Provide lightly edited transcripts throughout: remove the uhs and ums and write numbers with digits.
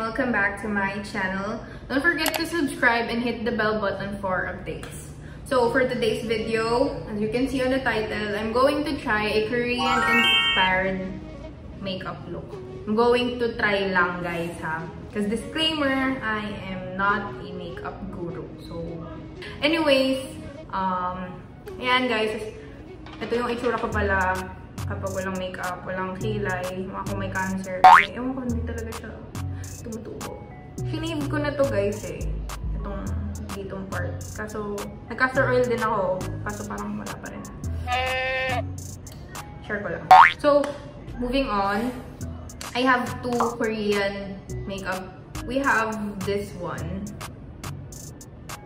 welcome back to my channel. Don't forget to subscribe and hit the bell button for updates. So for today's video, as you can see on the title, I'm going to try a Korean inspired makeup look. I'm going to try lang, guys, ha? Because disclaimer, I am not a makeup guru. So anyways, ayan guys, ito yung itsura ko pala kapag walang makeup, walang kilay, mga kung may cancer. Ewan ko, hindi talaga siya tumutubo. Shinave ko na to, guys, eh. Itong ditong part. Kaso, nag-castor oil din ako. Kaso parang wala pa rin. Share ko lang. So, moving on. I have two Korean makeup. We have this one.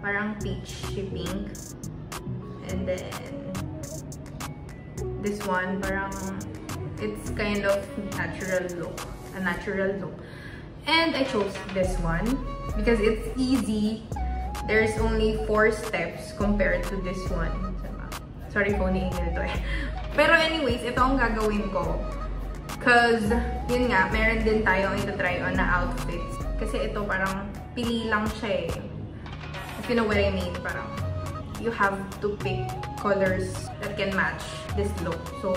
Parang peachy pink. And then this one, parang it's kind of natural look. A natural look. And I chose this one because it's easy. There's only 4 steps compared to this one. Sorry, phony ito eh. Pero anyways, ito ang gagawin ko. Cause, yun nga, meron din tayong ito-try on na outfits. Kasi ito parang pili lang siya eh. If you know what I mean, parang you have to pick colors that can match this look. So,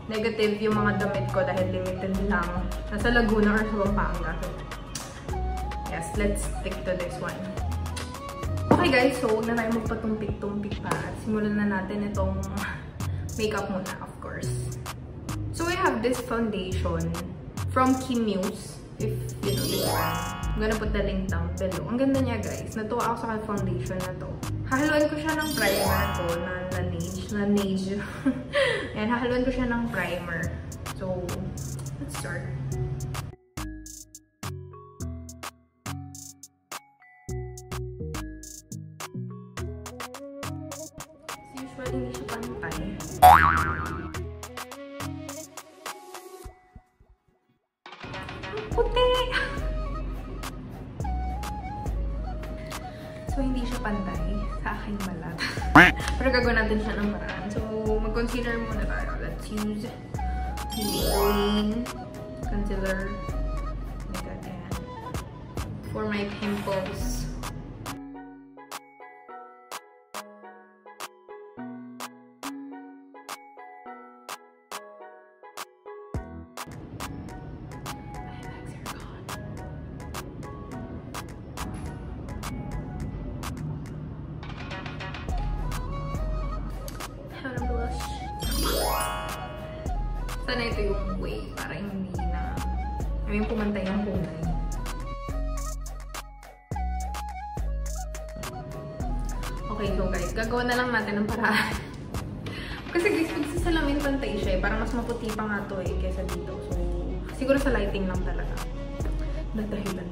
negative yung mga damit ko dahil limited lang. Nasa Laguna or sa Pampanga. So, yes, let's stick to this one. Okay guys, so huwag na tayo magpatumpik-tumpik pa. At simulan na natin itong makeup muna, of course. So I have this foundation from Kimuse, if you know this one. I'm gonna put the link down below. Ang ganda niya, guys. Natuwa ako sa foundation na to. Hahaluan ko siya ng primer ko na laneige. Yan, hahaluan ko siya ng primer. So, let's start. So, usually hindi siya pantay. Puti! So, hindi siya pantay. Sa akin malat. Pero gagawin natin siya ng paraan. So, mag-concealer muna tayo. Let's use green concealer. Like that, yan. For my pimples. Sana ito yung way para hindi na yung pumantay ang kulay. Okay, so guys, gagawa na lang natin ng paraan. Kasi guys, pagsasalamin pantay siya eh. Parang mas maputi pa nga to eh kesa dito. So, siguro sa lighting lang talaga. Dadahilan.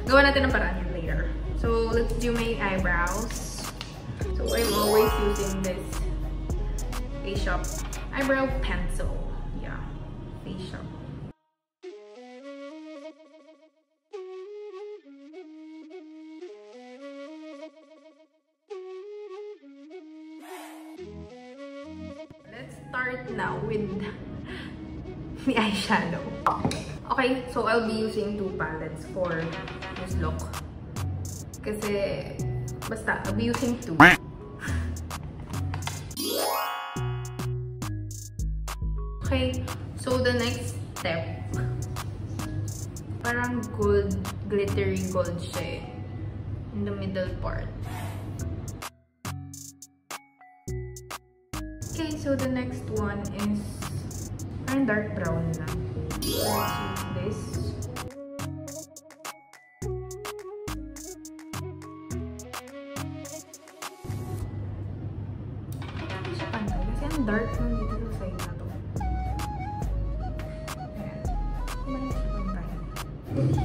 Gawa natin ng paraan yan later. So, let's do my eyebrows. So, I'm always using this Face Shop eyebrow pencil. Yeah, Face Shop. Let's start now with the eyeshadow. Okay, so I'll be using 2 palettes for this look. Kasi, basta, I'll be using 2. Okay, so the next step, parang gold, glittery gold siya in the middle part. Okay, so the next one is parang dark brown na. Let's use this. Hindi siya pantay kasi ang dark nung dito sa side na to.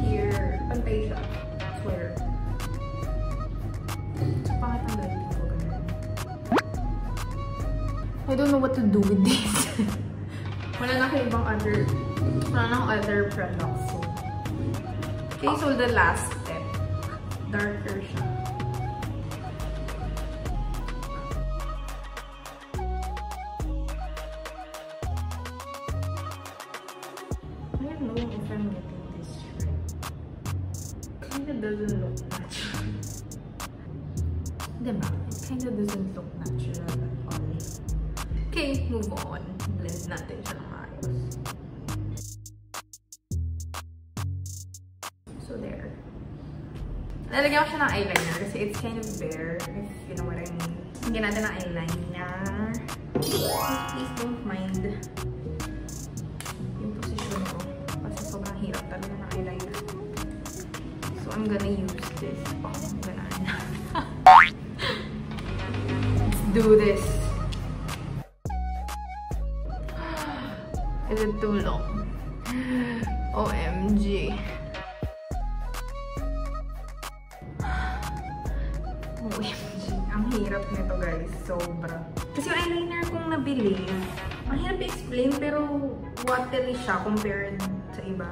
Here, pantay siya. Swear. So, pangit ang lighting ko. I don't know what to do with this. Wala na akong ibang other products. So. Okay, so the last step. Darker siya. I don't know if I'm getting this right. kinda doesn't look natural. Diba? It kinda doesn't look natural at all. Okay, move on. Blend natin siya ng maayos. So there. Lalagyan ko siya ng eyeliner kasi it's kind of bare, if you know what I mean. Lagyan natin ng eyeliner. Please don't mind yung position ko. Kasi sobrang hirap talaga ng eyeliner. So I'm gonna use this. I'm gonna let's do this. Is it too long? OMG. OMG. Ang hirap nito guys. Sobra. Kasi yung eyeliner kong nabili, ang hirap i-explain pero watery siya compared sa iba.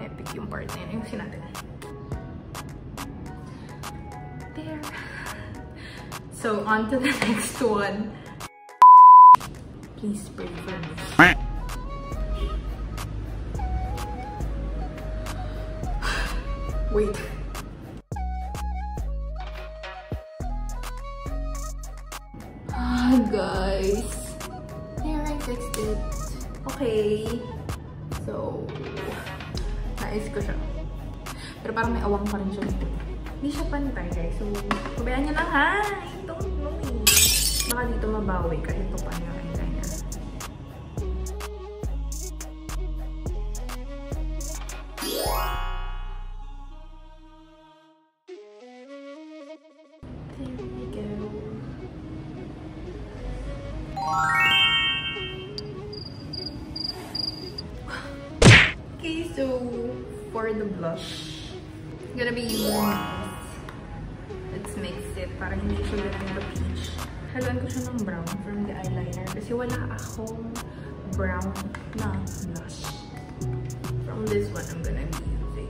Epic yung part na yun. Ayusin natin. There. So, on to the next one. Please pray for me. Wait. Guys. There, I fixed it. Okay. So, nais ko siya. Pero parang may awang pa rin siya dito. Hindi siya pantay, guys. So, pabayaan niyo lang, ha? I don't know. Baka dito mabawi kahit pa paano yung eyeliner. There we go. Okay, so for the blush, I'm gonna be using this. Let's mix it para hindi siya ganun ka-peach. Haluan ko siya ng brown from the eyeliner kasi wala akong brown na blush. From this one, I'm gonna be using.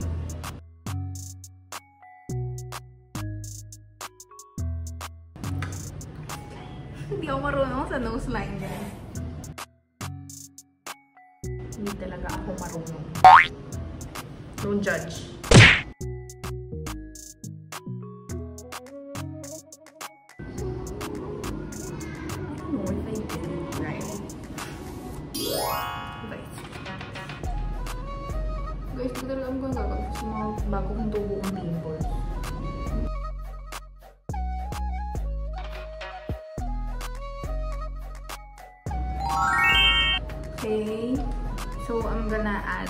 Hindi ako marunong sa nose line, guys. Hindi talaga ako marunong. Don't judge. I don't know if I did it right. Guys, ito talaga ang gagawin sa mga bago kong tubo kong pimples. Okay, so I'm gonna add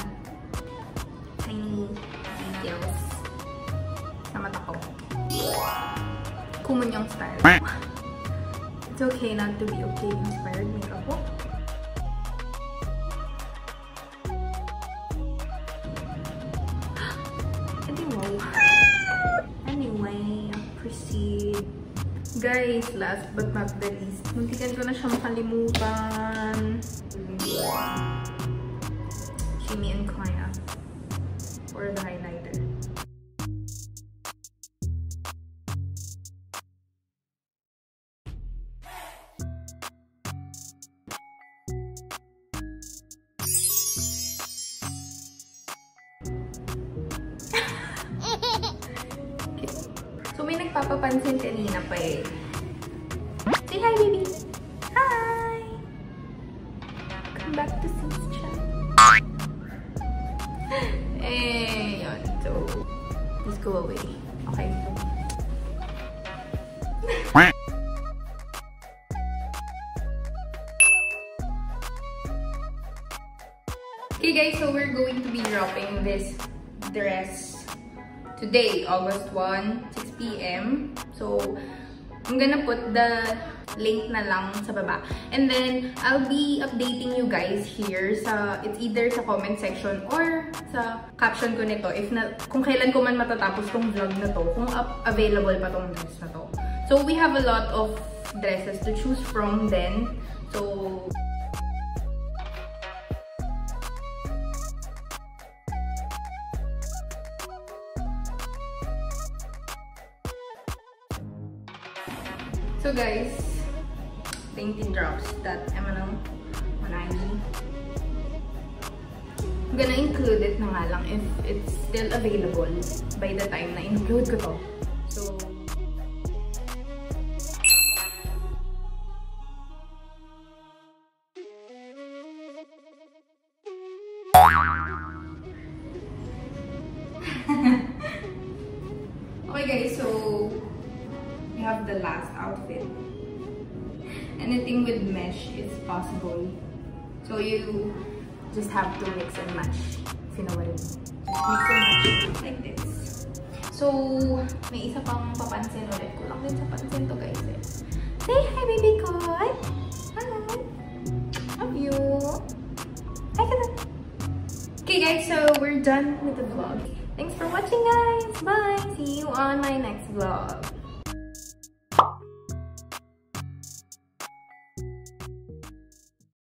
tiny details sa mata ko. Common yung style. It's okay not to be okay inspired makeup ko. Anyway, I'll proceed. Guys, last but not the least, muntikan ko na siya makalimutan. Shimmy and Kaya for the highlighter. Okay. So may nagpapapansin kanina pa eh. Say hi, baby! Hi! Come back to Sis chat. Eh, yun. So, please go away. Okay. Okay guys, so we're going to be dropping this dress today, August 1, 6 p.m. So, I'm gonna put the link na lang sa baba. And then, I'll be updating you guys here sa, it's either sa comment section or sa caption ko nito if na, kung kailan ko man matatapos tong vlog na to, kung available pa tong dress na to. So, we have a lot of dresses to choose from then. So, guys, dainty drops that I'm on IG. I'm gonna include it na nga lang if it's still available by the time na include ko to. So, okay guys, so we have the last outfit. Anything with mesh is possible. So you just have to mix and match. If you know what I mean. Mix and match like this. So, may isa pang papansin ulit. Kulang din sa pansin to guys eh. Say hi baby ko! Hi! Love you! Hi ka na! Okay guys, so we're done with the vlog. Thanks for watching guys! Bye! See you on my next vlog.